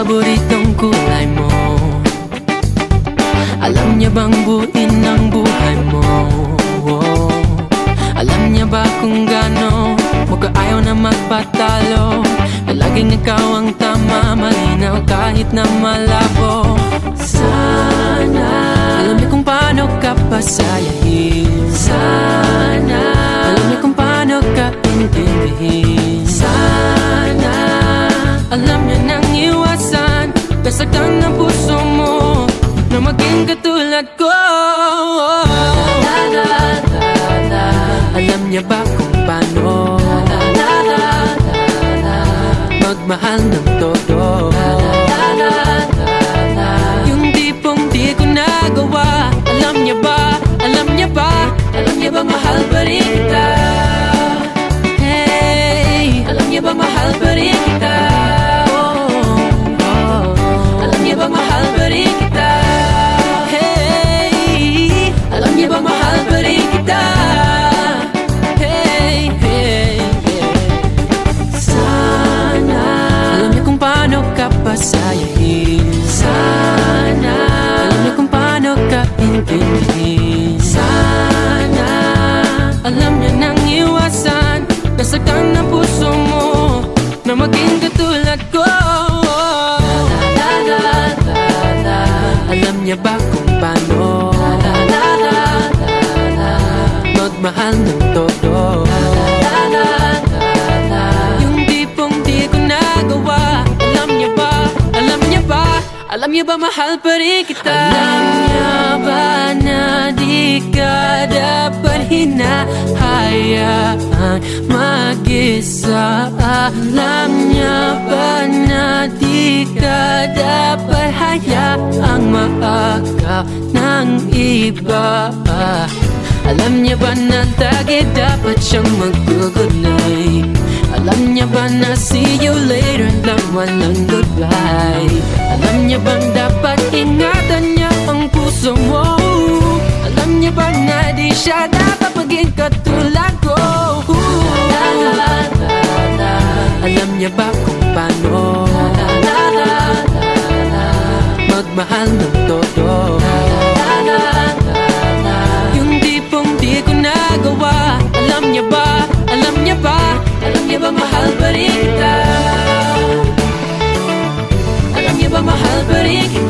paboritong kulay mo? Alam niya bang buuin ang buhay mo? Alam niya ba kung gaano mo kaayaw na magpatalo? Na laging ikaw ang tama, malinaw kahit na malabo. Sana alam niya kung paano ka pasayahin. Sana alam niya kung paano ka intindihin. Sana alam niya nang iwasan kasaktan ng puso mo na maging katulad ko. Alam niya ba kung paano magmahal ng todo? Yung tipong di ko nagawa. Alam niya ba, alam niya ba, alam niya ba mahal pa rin kita? Hey, alam niya ba mahal pa rin kita? Alam niya ba mahal pa rin kita? Hey, alam niya ba mahal pa rin kita? Pasayahin. Sana alam niya kung paano ka intindihin. Sana alam niya nang iwasan nasaktan ng puso mo na maging katulad ko. Alam niya ba kung paano magmahal ng todo? Yung tipong di ko nagawa. Alam niya ba mahal pa rin kita? Alam niya ba na di ka dapat hinahayaang mag-isa? Alam niya ba na di ka dapat hayaang maagaw ng iba? Alam niya ba na lagi dapat siyang mag-good-night? Alam niya ba na see you later lang walang goodbye? Alam niya bang dapat ingatan niya ang puso mo? Alam niya ba na di siya dapat maging katulad ko? Alam niya ba kung paano magmahal ng todo? Yung tipong di ko nagawa. Alam niya ba, alam niya ba, alam niya ba mahal pa rin kita? Alam niya ba mahal pa rin kita?